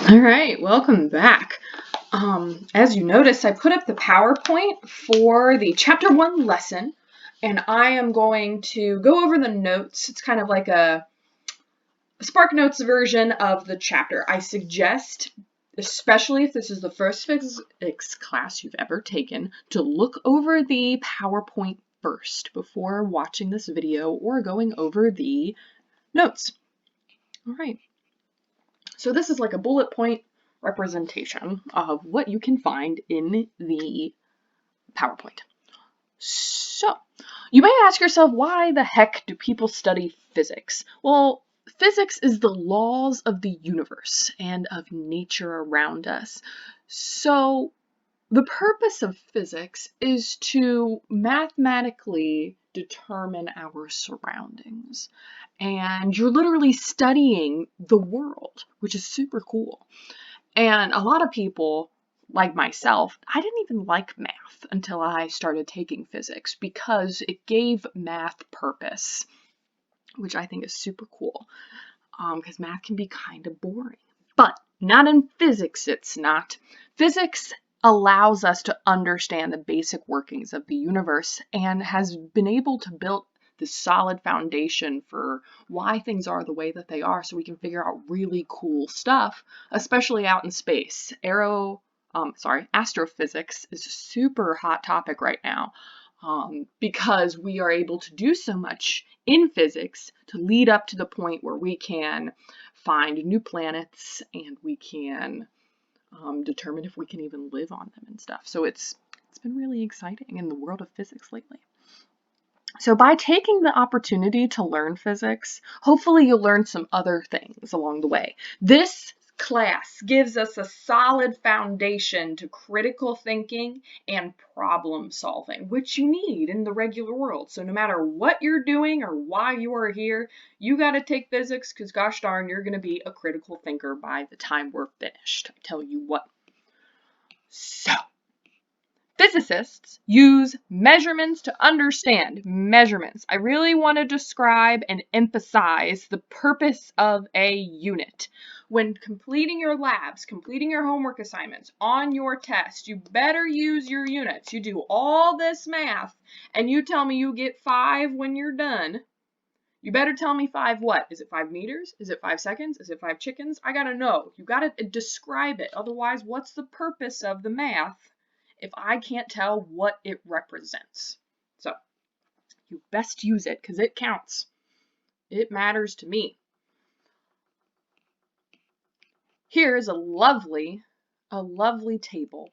All right, welcome back. As you noticed, I put up the PowerPoint for the Chapter 1 lesson, and I am going to go over the notes. It's kind of like a Spark Notes version of the chapter. I suggest, especially if this is the first physics class you've ever taken, to look over the PowerPoint first before watching this video or going over the notes. All right. So this is like a bullet point representation of what you can find in the PowerPoint. So you may ask yourself, why the heck do people study physics? Well, physics is the laws of the universe and of nature around us. So the purpose of physics is to mathematically determine our surroundings. And you're literally studying the world, which is super cool. And a lot of people, like myself, I didn't even like math until I started taking physics because it gave math purpose, which I think is super cool because math can be kind of boring. But not in physics, it's not. Physics allows us to understand the basic workings of the universe and has been able to build this solid foundation for why things are the way that they are, so we can figure out really cool stuff, especially out in space. Astrophysics is a super hot topic right now because we are able to do so much in physics to lead up to the point where we can find new planets and we can determine if we can even live on them and stuff. So it's been really exciting in the world of physics lately. So by taking the opportunity to learn physics, hopefully you'll learn some other things along the way. This class gives us a solid foundation to critical thinking and problem solving, which you need in the regular world. So no matter what you're doing or why you are here, you got to take physics because gosh darn, you're going to be a critical thinker by the time we're finished. I tell you what. So, physicists use measurements to understand measurements. I really want to describe and emphasize the purpose of a unit. When completing your labs, completing your homework assignments on your test, you better use your units. You do all this math and you tell me you get 5 when you're done. You better tell me 5 what? Is it 5 meters? Is it 5 seconds? Is it 5 chickens? I gotta know. You gotta describe it. Otherwise, what's the purpose of the math if I can't tell what it represents? So, you best use it because it counts. It matters to me. Here is a lovely table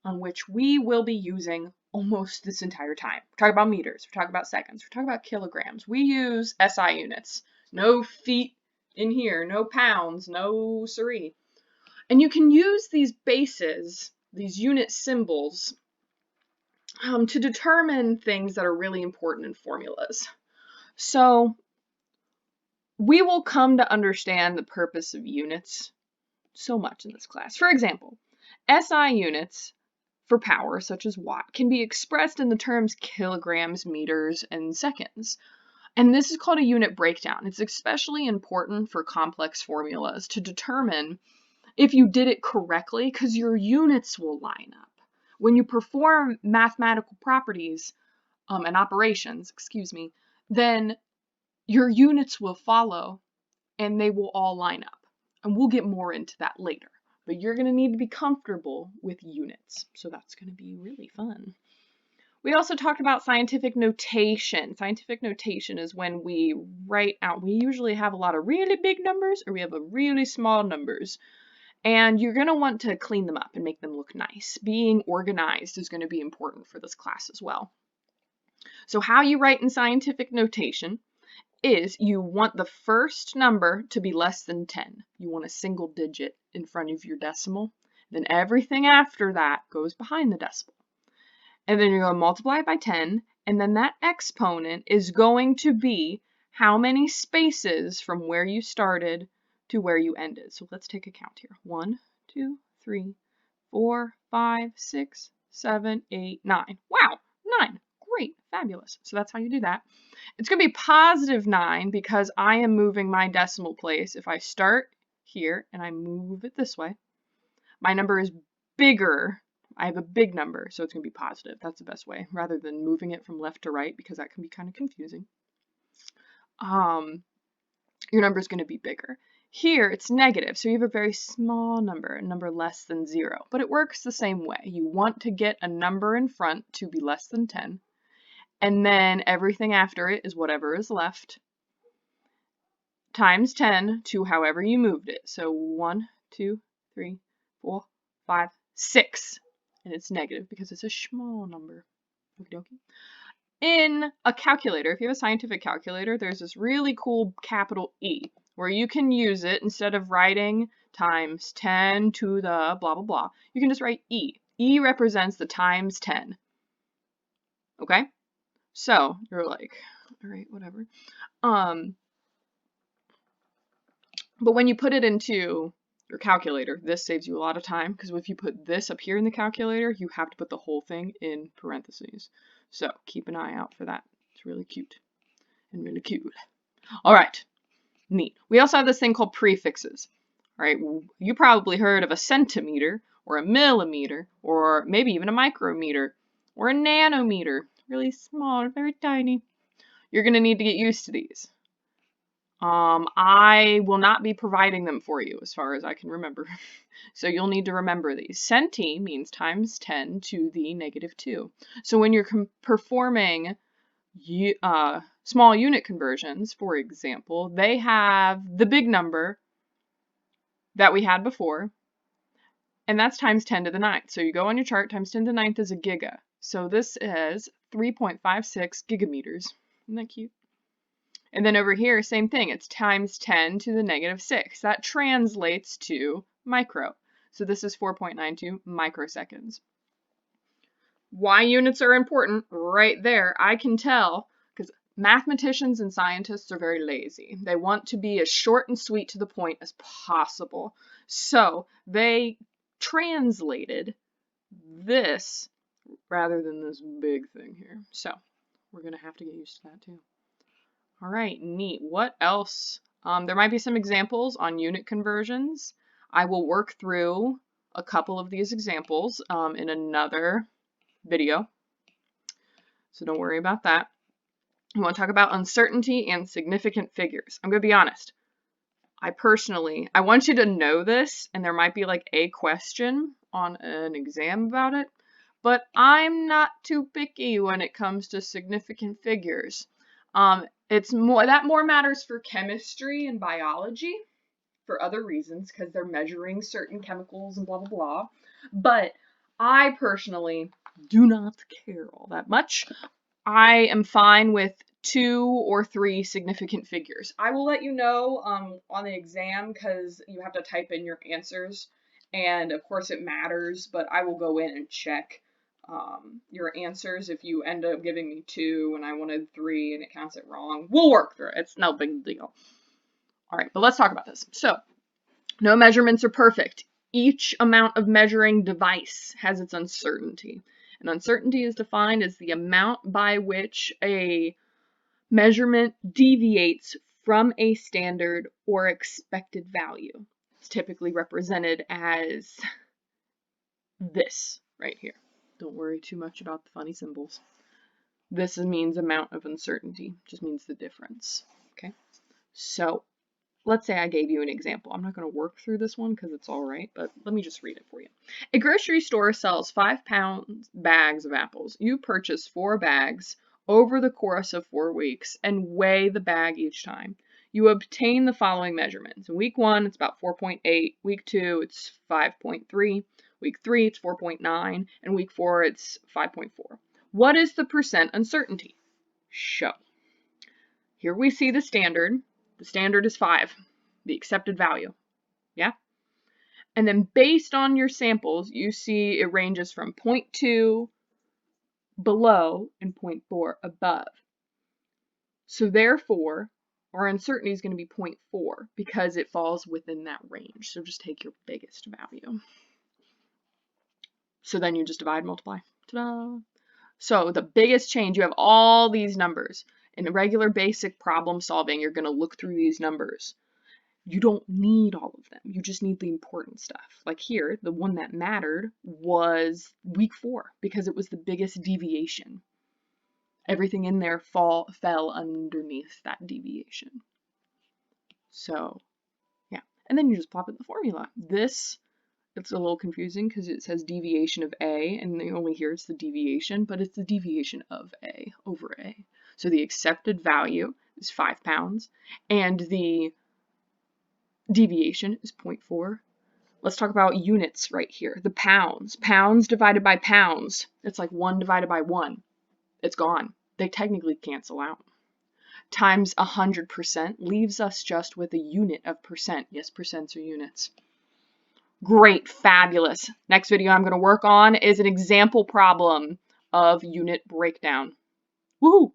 on which we will be using almost this entire time. We're talking about meters, we're talking about seconds, we're talking about kilograms. We use SI units. No feet in here, no pounds, no siree. And you can use these bases, these unit symbols, to determine things that are really important in formulas. So we will come to understand the purpose of units so much in this class. For example, SI units for power, such as watt, can be expressed in the terms kilograms, meters, and seconds. And this is called a unit breakdown. It's especially important for complex formulas to determine if you did it correctly, because your units will line up. When you perform mathematical properties and operations, then your units will follow and they will all line up. And we'll get more into that later. But you're going to need to be comfortable with units. So that's going to be really fun. We also talked about scientific notation. Scientific notation is when we write out, we usually have a lot of really big numbers or we have a really small numbers. And you're going to want to clean them up and make them look nice. Being organized is going to be important for this class as well. So how you write in scientific notation is you want the first number to be less than 10. You want a single digit in front of your decimal. Then everything after that goes behind the decimal. And then you're going to multiply it by 10, and then that exponent is going to be how many spaces from where you started to where you ended. So let's take a count here. 1, 2, 3, 4, 5, 6, 7, 8, 9. Wow, 9. Great, fabulous. So that's how you do that. It's going to be positive 9 because I am moving my decimal place. If I start here and I move it this way, my number is bigger. I have a big number, so it's going to be positive. That's the best way, rather than moving it from left to right, because that can be kind of confusing. Your number is going to be bigger. Here, it's negative, so you have a very small number, a number less than 0. But it works the same way. You want to get a number in front to be less than 10, and then everything after it is whatever is left, times 10 to however you moved it. So 1, 2, 3, 4, 5, 6. And it's negative because it's a small number. Okie dokie. In a calculator, if you have a scientific calculator, there's this really cool capital E, where you can use it instead of writing times 10 to the blah, blah, blah. You can just write E. E represents the times 10. Okay? So, you're like, all right, whatever. But when you put it into your calculator, this saves you a lot of time, because if you put this up here in the calculator, you have to put the whole thing in parentheses. So keep an eye out for that. It's really cute and really cute. All right, neat. We also have this thing called prefixes. All right, you probably heard of a centimeter or a millimeter or maybe even a micrometer or a nanometer. Really small, very tiny. You're going to need to get used to these. I will not be providing them for you as far as I can remember. So you'll need to remember these. Centi means times 10 to the negative 2. So when you're performing small unit conversions, for example, they have the big number that we had before, and that's times 10 to the 9th. So you go on your chart, times 10 to the 9th is a giga. So this is 3.56 gigameters. Isn't that cute? And then over here, same thing. It's times 10 to the negative 6. That translates to micro. So this is 4.92 microseconds. Why units are important? Right there. I can tell, because mathematicians and scientists are very lazy. They want to be as short and sweet to the point as possible. So they translated this rather than this big thing here. So we're going to have to get used to that too. All right, neat. What else? There might be some examples on unit conversions. I will work through a couple of these examples in another video, so don't worry about that. I want to talk about uncertainty and significant figures. I'm going to be honest. I want you to know this, and there might be like a question on an exam about it, but I'm not too picky when it comes to significant figures. It's more that matters for chemistry and biology for other reasons, because they're measuring certain chemicals and blah blah blah. But I personally do not care all that much. I am fine with 2 or 3 significant figures. I will let you know on the exam, because you have to type in your answers, and of course it matters, but I will go in and check your answers. If you end up giving me 2 and I wanted 3 and it counts it wrong, we'll work through it. It's no big deal. All right, but let's talk about this. So, no measurements are perfect. Each amount of measuring device has its uncertainty. And uncertainty is defined as the amount by which a measurement deviates from a standard or expected value. It's typically represented as this right here. Don't worry too much about the funny symbols. This means amount of uncertainty, just means the difference. Okay, so let's say I gave you an example. I'm not going to work through this one because it's all right, but let me just read it for you. A grocery store sells 5-pound bags of apples. You purchase 4 bags over the course of 4 weeks and weigh the bag each time. You obtain the following measurements. In week 1, it's about 4.8. Week 2, it's 5.3. Week 3, it's 4.9. And week 4, it's 5.4. What is the percent uncertainty? Show. Here we see the standard. The standard is 5, the accepted value. Yeah? And then based on your samples, you see it ranges from 0.2 below and 0.4 above. So therefore, our uncertainty is going to be 0.4 because it falls within that range. So just take your biggest value. So then you just divide, multiply. Ta-da! So the biggest change, you have all these numbers. In regular basic problem solving, you're going to look through these numbers. You don't need all of them. You just need the important stuff. Like here, the one that mattered was week 4 because it was the biggest deviation. Everything in there fell underneath that deviation. So, yeah. And then you just plop in the formula. This, it's a little confusing because it says deviation of A, and only here it's the deviation, but it's the deviation of A over A. So the accepted value is 5 pounds, and the deviation is 0.4. Let's talk about units right here. The pounds. Pounds divided by pounds. It's like 1 divided by 1. It's gone. They technically cancel out. Times 100% leaves us just with a unit of percent. Yes, percents are units. Great, fabulous. Next video I'm going to work on is an example problem of unit breakdown. Woohoo!